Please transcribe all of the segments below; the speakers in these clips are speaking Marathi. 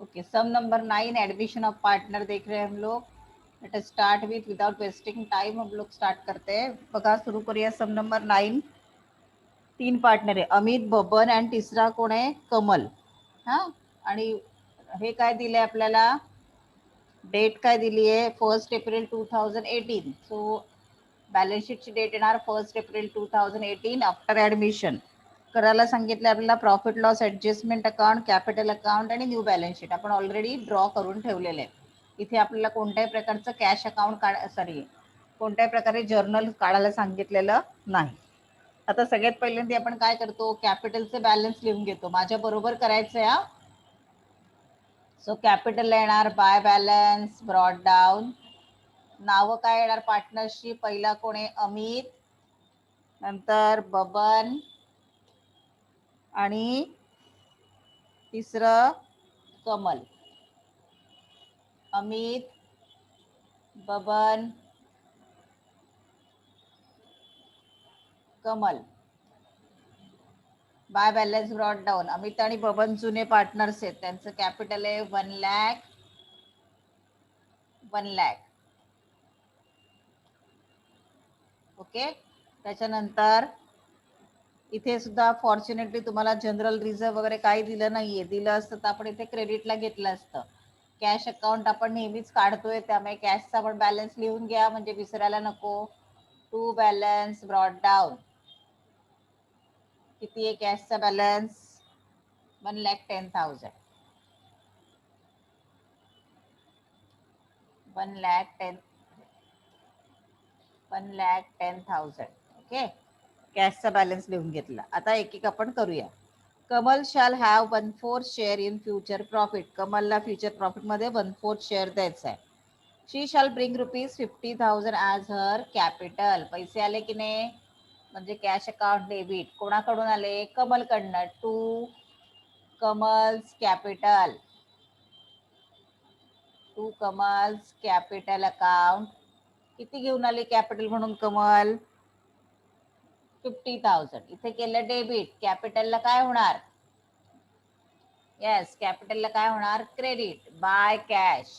Okay, sum number 9, admission of partner देख रहे हैं हम लोग. Let us start with without wasting time. हम लोग स्टार्ट करते हैं. बघा, सुरू करूया. सम नंबर 9. 3 पार्टनर आहे, अमित, बबन आणि तिसरा कोण आहे, कमल. हा, आणि हे काय दिलंय आपल्याला, डेट काय दिली आहे, 1 एप्रिल 2018. सो बॅलन्स शीटची डेट येणार 1 एप्रिल 2018 आफ्टर ऍडमिशन. करायला सांगितलं आपल्याला profit loss adjustment account, capital account आणि न्यू बॅलन्स शीट. आपण ऑलरेडी ड्रॉ करून ठेवलेले आहे. इथे आपल्याला कोणत्याही प्रकारचं कॅश अकाउंट कोणत्याही प्रकारे जर्नल काढायला सांगितलेलं नाही. आता सगळ्यात पहिल्यांदा आपण काय करतो, कॅपिटलचे बॅलन्स लिहून घेतो. माझ्या बरोबर करायचंय हा. सो कॅपिटल येणार बाय बॅलन्स ब्रॉड डाऊन. नावं काय येणार पार्टनरशी, पहिला कोण आहे, अमित, नंतर बबन आणि तिसरं Kamal. Amit, Baban, Kamal. By balance brought down. Amit आणि बबन जुने पार्टनर्स आहेत, त्यांचं कॅपिटल आहे 1 लाख. 1 लाख. ओके. त्याच्यानंतर इथे सुद्धा फॉर्च्युनेटली तुम्हाला जनरल रिझर्व वगैरे काही दिलं नाहीये. दिलं असतं तर आपण इथे क्रेडिटला घेतलं असतं. कॅश अकाउंट आपण नेहमीच काढतोय, त्यामुळे कॅशचा पण बॅलन्स लिहून घ्या म्हणजे विसरायला नको. To balance brought down. किती आहे कॅशचा बॅलन्स, 1,10,000. 1,10,000. ओके, कॅशचा बॅलन्स लिहून घेतला. आता एक एक आपण करूया. Kamal shall have 1/4 share in future profit. कमलला फ्युचर प्रॉफिट मध्ये 1/4 शेअर द्यायचा आहे. शी शाल ब्रिंग ₹50,000 ॲज हर कॅपिटल. पैसे आले की नाही, म्हणजे कॅश अकाउंट डेबिट. कोणाकडून आले, कमलकडनं. To Kamal's capital. To Kamal's capital account. किती घेऊन आले कॅपिटल म्हणून कमल, 50,000. इथे केलं डेबिट. कॅपिटलला काय होणार, येस, कॅपिटलला काय होणार, credit. By cash.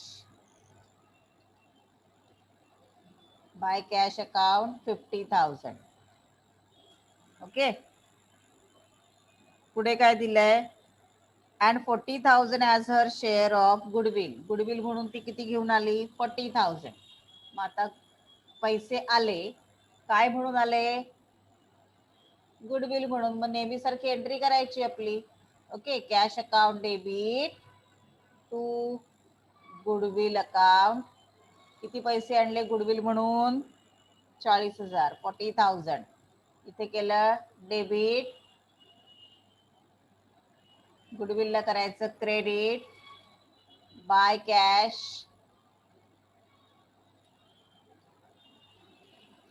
By cash account 50,000. Okay. पुढे काय दिलंय, and 40,000 as her share of goodwill. Goodwill म्हणून ती किती घेऊन आली, 40,000. मग आता पैसे आले, काय म्हणून आले, गुडविल म्हणून. मग नेहमी सारखी एंट्री करायची आपली. Okay, cash account debit to goodwill account. किती पैसे आणले गुडविल म्हणून, 40,000, 40,000. इथे केलं डेबिट. गुडविलला करायचं क्रेडिट. By cash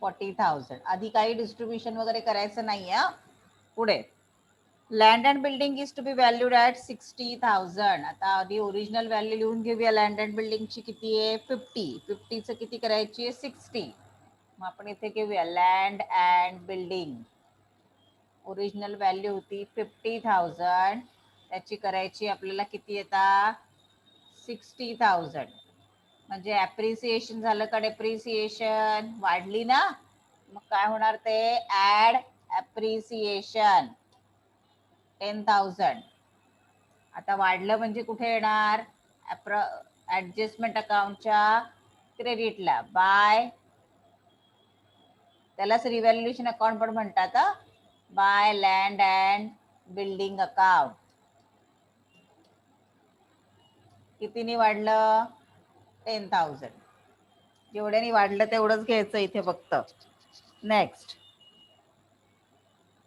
40,000. आधी काही डिस्ट्रीब्युशन वगैरे करायचं नाही. पुढे land and building is to be valued at 60,000. आता आधी ओरिजिनल व्हॅल्यू लिहून घेऊया. लँड अँड बिल्डिंगची किती आहे, 50. 50चं किती करायची आहे, 60. मग आपण इथे घेऊया land and building. Original value होती 50,000, त्याची करायची आपल्याला किती येतात, 60,000. म्हणजे ऍप्रिसिएशन झालं का डेप्रिसिएशन, वाढली ना, मग काय होणार ते, ऍड ऍप्रिसिएशन 10,000. आता वाढलं म्हणजे कुठे येणार, ऍडजस्टमेंट अकाउंटच्या क्रेडिटला. बाय, त्यालाच रिव्हॅल्युएशन अकाउंट पण म्हणतात. By land and building account. कितीनी वाढलं, 10,000. जेवढ्यानी वाढलं तेवढंच घ्यायचं इथे फक्त. Next,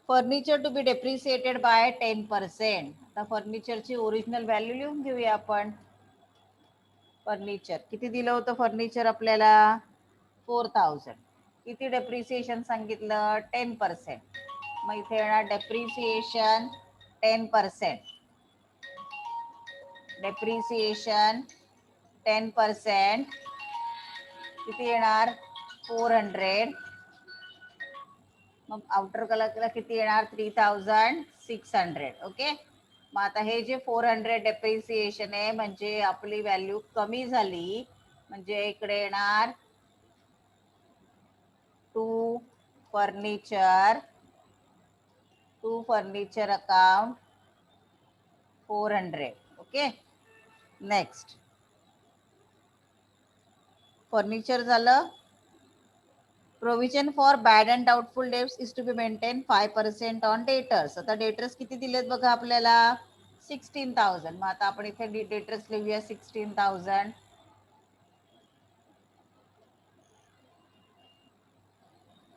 furniture to be depreciated by 10%. आता फर्निचरची ओरिजिनल व्हॅल्यू लिहून घेऊया आपण. फर्निचर किती दिलं होतं, फर्निचर आपल्याला 4,000. किती डेप्रिसिएशन सांगितलं, 10%. मग इथे येणार डेप्रिसिएशन 10%. डेप्रिसिएशन 10% किती येणार, 400. मग आउटर कलरला किती येणार, 3,600. ओके. मग आता हे जे 400 डेप्रिसिएशन आहे म्हणजे आपली व्हॅल्यू कमी झाली, म्हणजे इकडे येणार to furniture account 400. Okay, next furniture झालं. Provision for bad and doubtful debts is to be maintain 5% on debtors. आता डेटर्स किती दिलेत बघा आपल्याला 16,000. मग आता आपण इथे डेटर्स लिहूया 16,000.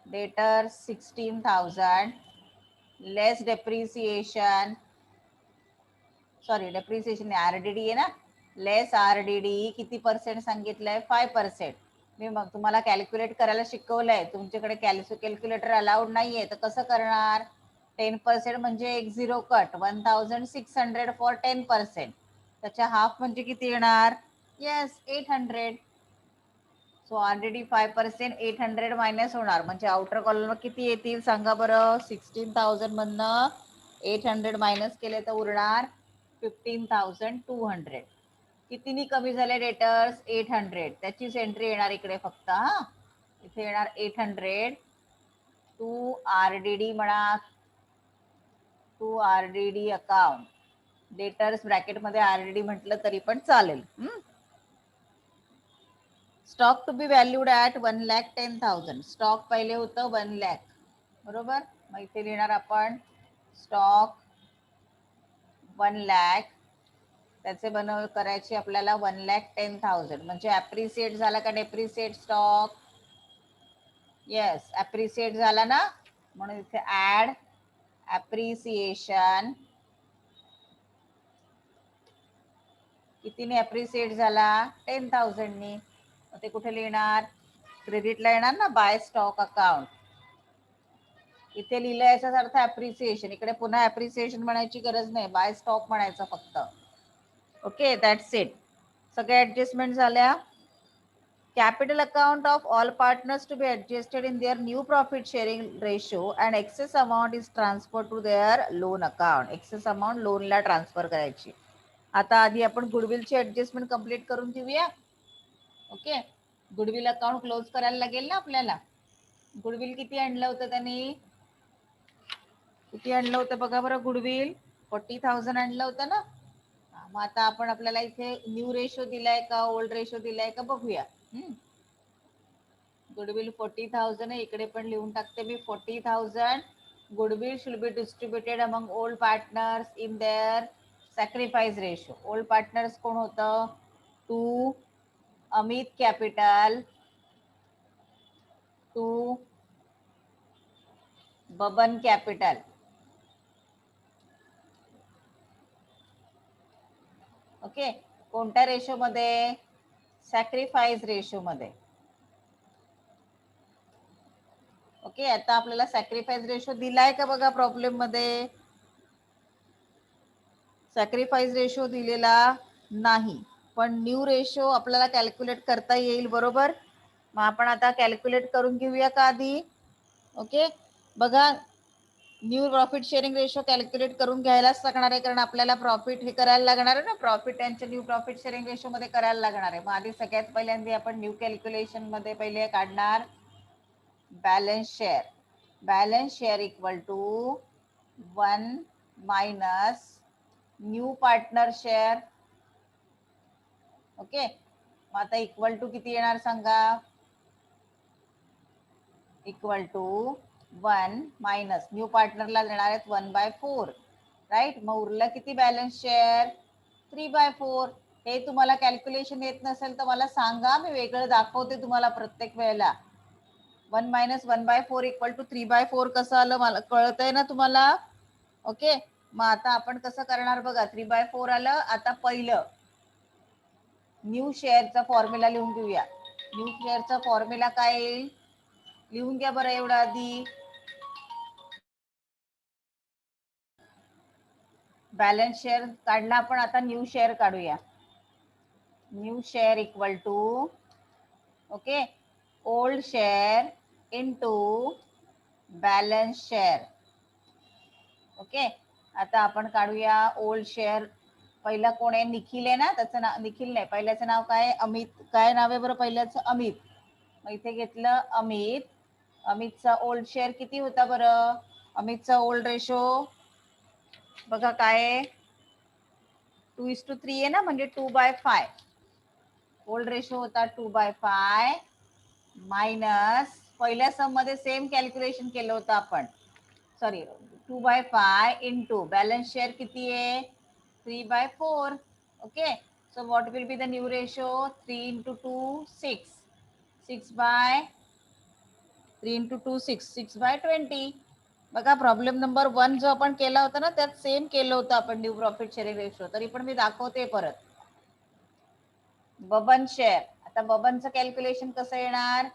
डेटर्स 16,000 लेस डेप्रिसिएशन, सॉरी डेप्रिसिएशन आरडीडी आहे ना, लेस आरडीडी किती पर्सेंट सांगितलंय 5%. मी मग तुम्हाला कॅल्क्युलेट करायला शिकवलंय, तुमच्याकडे कॅल्क्युलेटर अलाउड नाहीये तर कसं करणार. 10% म्हणजे 10 कट 1600 फॉर 10%. त्याच्या हाफ म्हणजे किती येणार, येस 800. सो ऑलरेडी 5% 800 मायनस होणार, म्हणजे आउटर कॉलम किती येतील सांगा बरं. 16,000 मधनं 800 मायनस केले तर उरणार 15,200. कितीनी कमी झाले डेटर्स 800. त्याचीच एंट्री येणार इकडे फक्त. हा इथे येणार 800 टू आरडीडी म्हणा, to RDD account. Debtors bracket मध्ये आरडीडी म्हटलं तरी पण चालेल. Stock to be valued at 1,10,000. Stock पहिले होतं 1 लाख, बरोबर. मग इथे लिहिणार आपण स्टॉक 1 लाख. त्याचे करायचे आपल्याला 1,10,000. म्हणजे ऍप्रिसिएट झाला का डेप्रिसिएट स्टॉक, येस ऍप्रिसिएट झाला ना, म्हणून इथे ऍड ऍप्रिसिएशन. कितीने ऍप्रिसिएट झाला 10,000 नी. ते कुठे लिहिणार, क्रेडिटला येणार ना, बाय स्टॉक अकाउंट. इथे लिहिलं याचाच अर्थ ऍप्रिसिएशन, इकडे पुन्हा ऍप्रिसिएशन म्हणायची गरज नाही, बाय स्टॉक म्हणायचं फक्त. Okay, that's it. सगळ्या ऍडजस्टमेंट झाल्या. Capital account of all partners to be adjusted in their new profit sharing ratio and excess amount is transferred to their loan account. Excess amount loan ला ट्रान्सफर करायची. आता आधी आपण गुडविलची ऍडजस्टमेंट कंप्लीट करून घेऊया. ओके, गुडविल अकाउंट क्लोज करायला लागेल ना आपल्याला. गुडविल किती आणलं होतं त्यांनी, किती आणलं होतं बघा बरं. गुडविल 40,000 आणलं होतं ना. मग आता आपण आपल्याला इथे न्यू रेशो दिलाय का ओल्ड रेशो दिलाय का बघूया. गुडविल 40,000 आहे, इकडे पण लिहून टाकते मी 40,000. Goodwill should be distributed among old partners in their sacrifice ratio. Old partners कोण होतं, to Amit capital, to Baban capital. Okay, कोणत्या रेशो मध्ये, सॅक्रिफाईस रेशो मध्ये. ओके, आता आपल्याला सॅक्रिफाईस रेशो दिलाय का बघा प्रॉब्लेम मध्ये. सॅक्रिफाईस रेशो दिलेला नाही, पण न्यू रेशो आपल्याला कॅल्क्युलेट करता येईल, बरोबर. मग आपण आता कॅल्क्युलेट करून घेऊया का आधी. ओके, बघा new profit sharing ratio calculate करून घ्यायलाच लागणार आहे, कारण आपल्याला प्रॉफिट हे करायला लागणार आहे ना, प्रॉफिट यांच्या न्यू प्रॉफिट शेअरिंग रेशो मध्ये करायला लागणार आहे. मग आधी सगळ्यात पहिल्यांदा आपण न्यू कॅल्क्युलेशन मध्ये पहिले काढणार balance share. Balance share equal to 1 minus new partner share. Okay, मग आता इक्वल टू किती येणार सांगा, इक्वल टू 1 मायनस न्यू पार्टनरला देणार आहेत 1/4, राईट. मग उरलं किती बॅलन्स शेअर 3/4. हे तुम्हाला कॅल्क्युलेशन येत नसेल तर मला सांगा, मी वेगळं दाखवते तुम्हाला प्रत्येक वेळेला. 1 मायनस 1/4 इक्वल टू 3/4 कसं आलं मला कळतंय ना तुम्हाला. ओके, मग आता आपण कसं करणार बघा. 3/4 आलं. आता पहिलं न्यू शेअरचा फॉर्म्युला लिहून घेऊया. न्यू शेअरचा फॉर्म्युला काय येईल, लिहून घ्या बरं एवढं आधी. बॅलन्स शेअर काढला आपण, आता न्यू शेअर काढूया. New share equal to, okay, old share into balance share. Okay, आता आपण काढूया ओल्ड शेअर. पहिला कोण आहे? निखिल आहे ना. त्याचं नाव निखिल नाही, पहिल्याचं नाव काय? अमित. काय नाव आहे बरं पहिल्याचं? अमित. मग इथे घेतलं अमित. अमितचा ओल्ड शेअर किती होता बरं? अमितचा ओल्ड रेशो बघा काय आहे? 2:3 आहे ना, म्हणजे 2/5. ओल्ड रेशो होता 2/5 मायनस पहिल्या सम मध्ये सेम कॅल्क्युलेशन केलं होतं आपण. सॉरी, 2/5 इंटू बॅलन्स शेअर किती आहे? 3/4. Okay, so what will be the new ratio? 3 into 2 6. 3 into 2 6. 6/20. बघा प्रॉब्लेम नंबर 1 जो आपण केला होता ना, त्यात सेम केलं होतं आपण न्यू प्रॉफिट शेअरिंग रेशो. तरी पण मी दाखवते परत. बबन शेअर. आता बबनचं कॅल्क्युलेशन कसं येणार?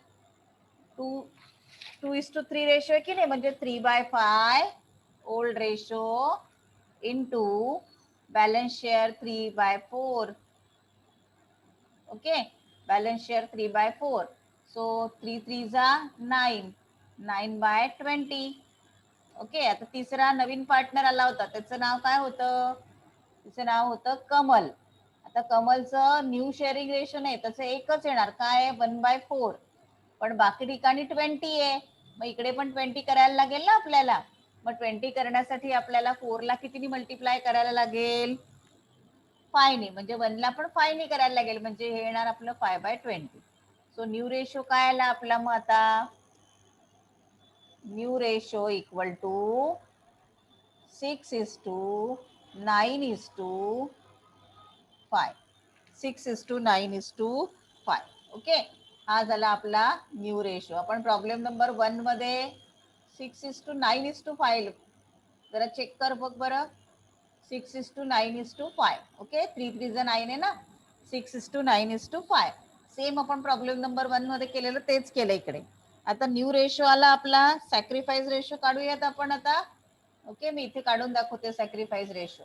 2:3 रेशो आहे की नाही, म्हणजे 3/5 old ratio into balance share 3/4. Okay, balance share 3/4. So 3 3 जा 9. 9/20. ओके, आता तिसरा नवीन पार्टनर आला होता, त्याचं नाव काय होतं? तिचं नाव होतं कमल. आता कमलचं न्यू शेअरिंग रेशो नाही, त्याचं एकच येणार. काय? 1/4. पण बाकी ठिकाणी 20 आहे, मग इकडे पण 20 करायला लागेल ना आपल्याला. मग 20 करण्यासाठी आपल्याला 4 ला कितीने मल्टिप्लाय करायला लागेल? 5 ने. म्हणजे 1 ला पण 5 ने करायला लागेल, म्हणजे हे येणार आपलं 5/20. सो न्यू रेशो काय आला आपला? मग आता new ratio equal to 6:9:5. 6:9:5. Okay, हा झाला आपला न्यू रेशो. आपण प्रॉब्लेम नंबर 1 मध्ये 6:9:5 जरा चेक कर बघ बरं. 6:9:5. ओके, 3 3 9 आहे ना. 6:9:5. सेम आपण प्रॉब्लेम नंबर 1 मध्ये केलेलं तेच केलं इकडे. आता न्यू रेशो आला आपला. सॅक्रिफाईस रेशो काढूयात आपण आता. ओके, मी इथे काढून दाखवते sacrifice ratio.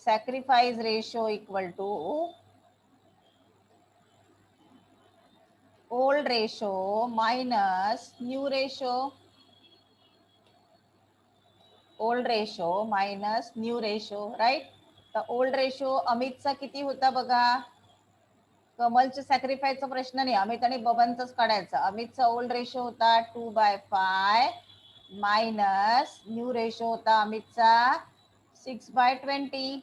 Sacrifice ratio equal to old ratio minus new ratio. Old ratio minus new ratio, right. तर ओल्ड रेशो अमितचा किती होता बघा. कमलच्या सॅक्रिफाईसचा प्रश्न नाही, अमित आणि बबनचाच काढायचा. अमितचा ओल्ड रेशो होता 2/5 मायनस न्यू रेशो होता अमितचा 6/20.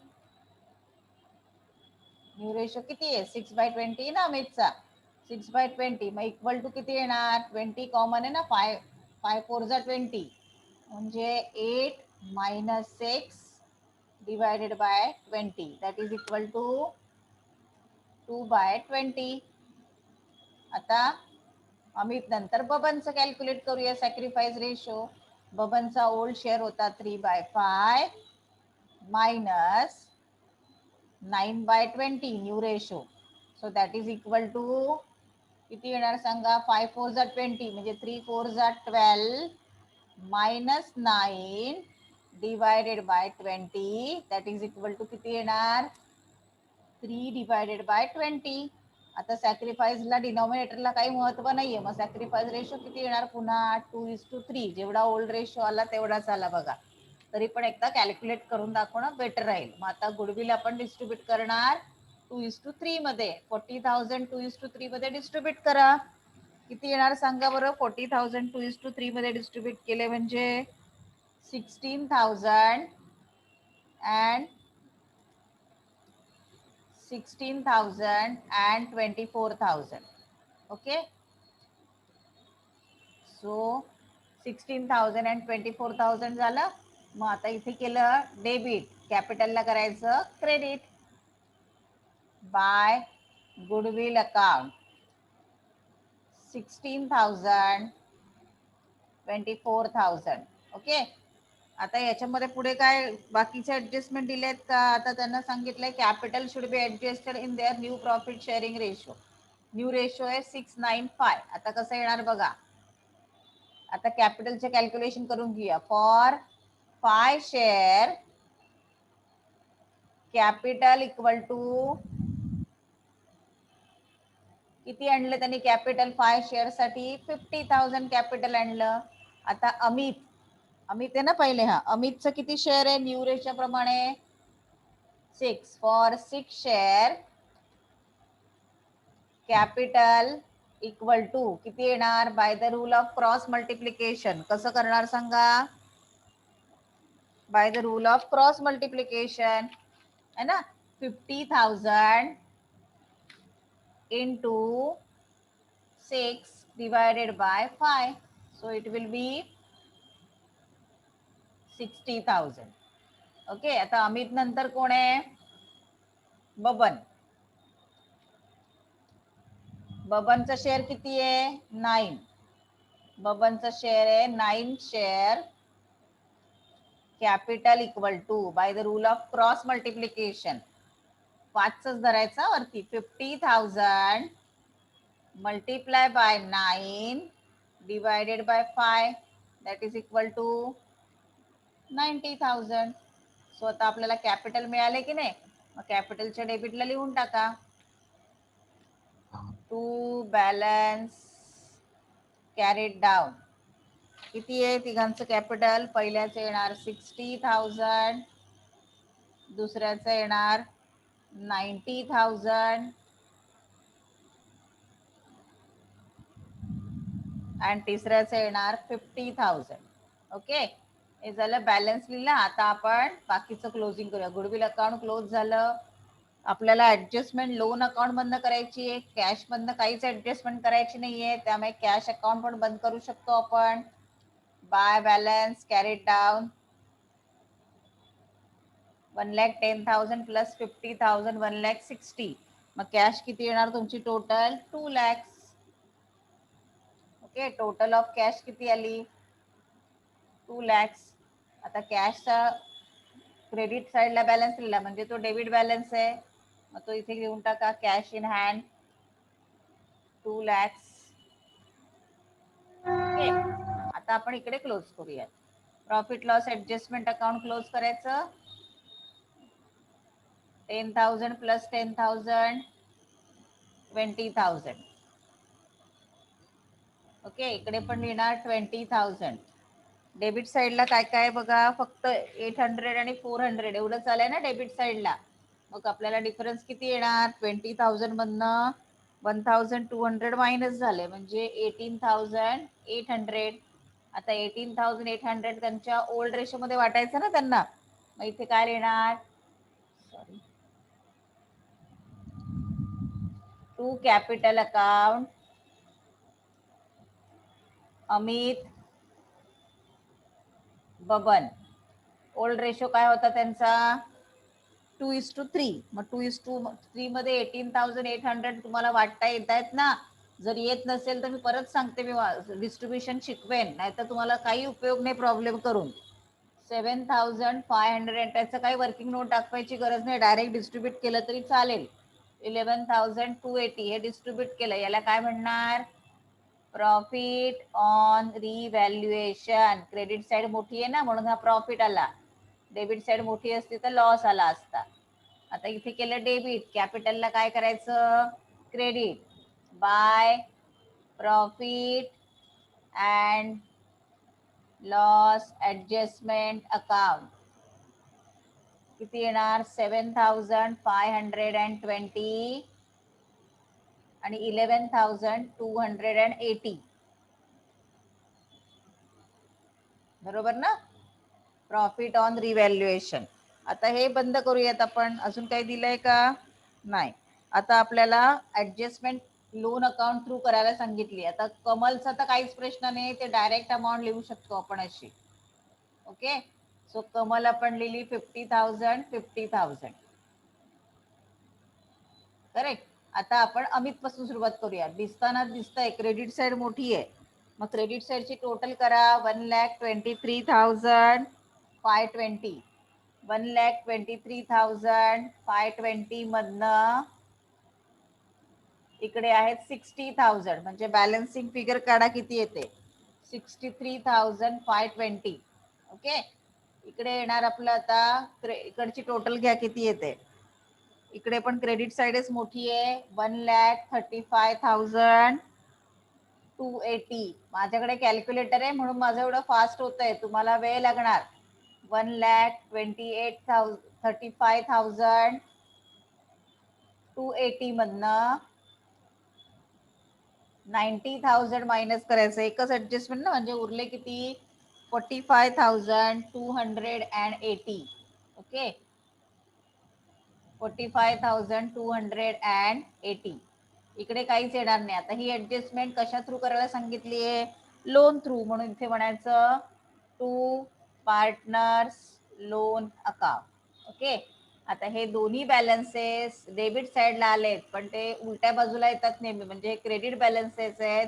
न्यू रेशो किती आहे? 6/20 ना अमितचा. 6/20 मग इक्वल टू किती येणार? 20 कॉमन आहे ना. 5 4 जा 20, म्हणजे 8 - 6 divided by 20, that is equal to 2/20. आता अमित नंतर बबनचं कॅल्क्युलेट करूया सॅक्रिफाईस रेशो. बबनचा ओल्ड शेअर होता 3/5 minus 9/20 new ratio. So that is equal to किती येणार सांगा? 5 4 जा 20, म्हणजे 3 4 जा 12 minus 9 divided by 20, that is equal to किती येणार? 3 डिवायडेड बाय 20. आता सॅक्रिफाईसला डिनॉमिनेटरला काही महत्व नाहीये, मग सॅक्रिफाईस रेशो किती येणार? पुन्हा 2:3. जेवढा ओल्ड रेशो आला तेवढाच आला बघा. तरी पण एकदा कॅल्क्युलेट करून दाखवणं बेटर राहील. मग आता गुडविल आपण डिस्ट्रीब्यूट करणार 2:3 मध्ये. 40,000 2:3 मध्ये डिस्ट्रीब्यूट करा. किती येणार सांगा बरं? 40,000 2:3 मध्ये डिस्ट्रीब्यूट केले म्हणजे 16,000 and 24,000. ओके, सो 16,000 and 24,000 झालं. मग आता इथे केलं डेबिट, कॅपिटलला करायचं credit. By goodwill account 16,000 24,000. Okay, आता याच्यामध्ये पुढे काय बाकीचे ऍडजस्टमेंट दिलेत का? आता त्यांना सांगितलंय capital should be adjusted in their new profit sharing ratio. New ratio आहे 695. आता कसं येणार बघा. आता कॅपिटलचे कॅल्क्युलेशन करून घेऊया. For 5 share capital equal to किती आणलं त्यांनी कॅपिटल? 5 शेअर साठी 50,000 कॅपिटल आणलं. आता अमित अमित आहे ना पहिले. हा, अमितचं किती शेअर आहे न्यू रेशच्या प्रमाणे 6. For 6 share capital equal to किती येणार by the rule of cross multiplication. कसं करणार सांगा? By the rule of cross multiplication है ना. 50,000 into 6 divided by 5, so it will be 60,000. Okay. आता अमित नंतर कोण आहे? बबन. बबनचा शेअर किती आहे? 9. बबनचा शेअर आहे 9 share capital equal to by the rule of cross multiplication 5च धरायचा वरती. 50,000 multiply by 9 divided by 5, that is equal to 90,000. So आता आपल्याला कॅपिटल मिळाले की नाही, मग कॅपिटलच्या डेबिटला लिहून टाका. टू बॅलन्स कॅरीड डाऊन किती आहे तिघांचं कॅपिटल? पहिल्याचं येणार 60,000, दुसऱ्याचं येणार 90,000 आणि तिसऱ्याचं येणार 50,000. ओके. हे झालं बॅलन्स लिहिला. आता आपण बाकीचं क्लोजिंग करूया. गुडविल अकाउंट क्लोज झालं. आपल्याला ऍडजस्टमेंट लोन अकाउंट बंद करायची आहे, कॅश बंद काहीच ऍडजस्टमेंट करायची नाहीये, त्यामुळे कॅश अकाउंट पण बंद करू शकतो आपण. By balance carried down 1,10,000 plus 50,000 1,60,000. मग कॅश किती येणार तुमची total? 2 lakh. Okay. Total of cash किती आली? 2 लाख. आता कॅशचा क्रेडिट साईडला बॅलन्स लिहिला म्हणजे तो डेबिट बॅलन्स आहे, मग तो इथे घेऊन टाका. Cash in hand 2 lakh. Okay. आता आपण इकडे क्लोज करूयात. Profit loss adjustment account close करायचं. 10,000 प्लस 10,000 20,000. ओके. इकडे पण लिहिणार 20,000. डेबिट साईडला काय काय बघा, फक्त 800 आणि 400 एवढंच आलंय ना डेबिट साईडला. मग आपल्याला डिफरन्स किती येणार? 20,000 मधनं 1,200 मायनस झाले म्हणजे 18,800. आता 18,800 त्यांच्या ओल्ड रेशो मध्ये वाटायचं ना त्यांना, मग इथे काय लिहिणार? Sorry, to capital account Amit Baban. Old ratio काय होता त्यांचा? 2:3. मग 2:3 मध्ये 18,800 तुम्हाला वाटता येत आहेत ना? जर येत नसेल तर मी परत सांगते, मी डिस्ट्रीब्युशन शिकवेन, नाहीतर तुम्हाला काही उपयोग नाही प्रॉब्लेम करून. 7,500 त्याचं काही वर्किंग नोट दाखवायची गरज नाही, डायरेक्ट डिस्ट्रीब्यूट केलं तरी चालेल. 11,280 हे डिस्ट्रीब्यूट केलं, याला काय म्हणणार? Profit on revaluation. Credit side मोठी आहे ना म्हणून हा प्रॉफिट आला, डेबिट साइड मोठी असती तर लॉस आला असता. आता इथे केलं डेबिट, कॅपिटलला काय करायचं? Credit. By profit and loss adjustment account किती येणार? 7,520 आणि 11,280. बरोबर ना? Profit on revaluation. आता हे बंद करूयात आपण. अजून काही दिलंय का? नाही. आता आपल्याला ऍडजस्टमेंट लोन अकाउंट थ्रू करायला सांगितली. आता कमलचा तर काहीच प्रश्न नाही, ते डायरेक्ट अमाऊंट लिहू शकतो आपण अशी. ओके. सो कमल आपण लिहिली 50,000 50,000. करेक्ट. आता आपण अमित पासून सुरुवात करूया. दिसताना दिसतंय क्रेडिट साइड मोठी आहे, मग क्रेडिट साइडची टोटल करा. 1,23,520. 1,23,520 मधनं इकडे आहेत 60,000, म्हणजे बॅलन्सिंग फिगर काढा किती येते? 63,520. ओके. इकडे येणार आपलं आता इकडची टोटल घ्या किती येते. इकडे पण क्रेडिट साइडच मोठी आहे. 1,35,000 280. माझ्याकडे कॅल्क्युलेटर आहे म्हणून माझं एवढं फास्ट होतंय, तुम्हाला वेळ लागणार. 1,35,000 मधनं 90,000 मायनस करायचं, एकच ऍडजस्टमेंट ना, म्हणजे उरले किती? 45,280. ओके, 45,280. इकडे काहीच येणार नाही. आता ही ऍडजस्टमेंट कशा थ्रू करायला सांगितली आहे? Loan through. म्हणून इथे म्हणायचं to partners loan account. Okay, आता हे दोन्ही बॅलन्सेस डेबिट साईडला आलेत, पण ते उलट्या बाजूला येतात नेहमी, म्हणजे क्रेडिट बॅलन्सेस आहेत,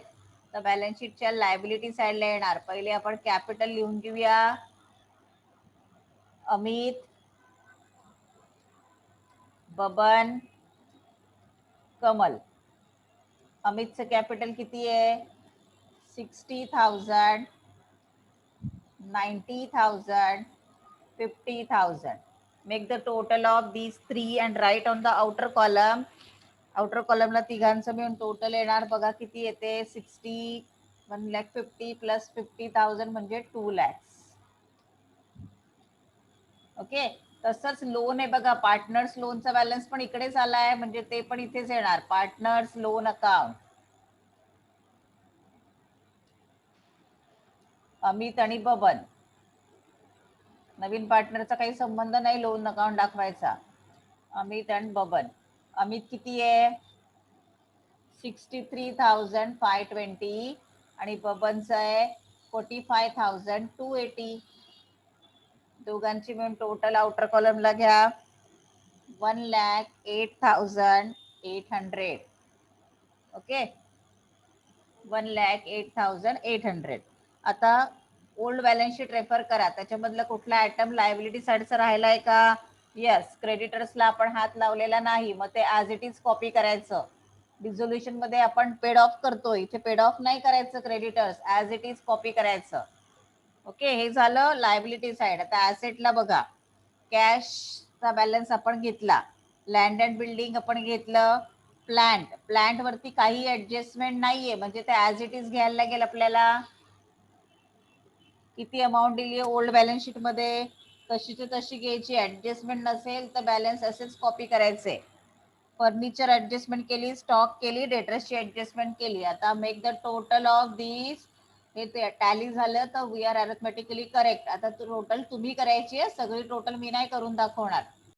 तर बॅलन्स शीटच्या लायबिलिटी साईडला येणार. पहिले आपण कॅपिटल लिहून घेऊया. अमित, बबन, कमल. अमितचं कॅपिटल किती आहे? 60,000, 90,000, 50,000. Make the total of these three and write on the outer column. Outer कॉलमला तिघांचं मिळून टोटल येणार बघा किती येते? 60, 1,50,000 प्लस 50,000 म्हणजे 2 lakhs. ओके, तसंच लोन आहे बघा, पार्टनर्स लोनचा बॅलन्स पण इकडेच आलाय, म्हणजे ते पण इथेच येणार. पार्टनर्स लोन अकाउंट, अमित आणि बबन. नवीन पार्टनरचा काही संबंध नाही लोन अकाउंट दाखवायचा. अमित आणि बबन. अमित किती आहे? 63,520 आणि बबनचं आहे 45,280. दोघांची मिळून टोटल आउटर कॉलमला घ्या 1,08,800. ओके, 1,08,800. आता ओल्ड बॅलन्स शीट रेफर करा, त्याच्यामधला कुठला आयटम लायबिलिटी साईडचा राहिलाय का? येस, क्रेडिटर्सला आपण हात लावलेला नाही, मग ते ॲज इट इज कॉपी करायचं. डिझोल्युशन मध्ये आपण पेड ऑफ करतो, इथे पेड ऑफ नाही करायचं, creditors as it is copy करायचं. ओके, हे झालं लायबिलिटी साईड. आता ऍसेटला बघा, कॅशचा बॅलन्स आपण घेतला, लँड अँड बिल्डिंग आपण घेतलं, प्लांट वरती काही ऍडजस्टमेंट नाहीये, म्हणजे ते ऍज इट इज घ्यायला लागेल आपल्याला. किती अमाऊंट दिली आहे ओल्ड बॅलन्स शीट मध्ये, तशीच तशी घ्यायची. ऍडजस्टमेंट नसेल तर बॅलन्स असेच कॉपी करायचे. फर्निचर ऍडजस्टमेंट केली, स्टॉक केली, डेटर्सची ऍडजस्टमेंट केली. आता मेक द टोटल ऑफ दिस. हे ते टॅली झालं तर वी आर अरिथमेटिकली करेक्ट. आता टोटल तुम्ही करायची आहे, सगळी टोटल मी नाही करून दाखवणार.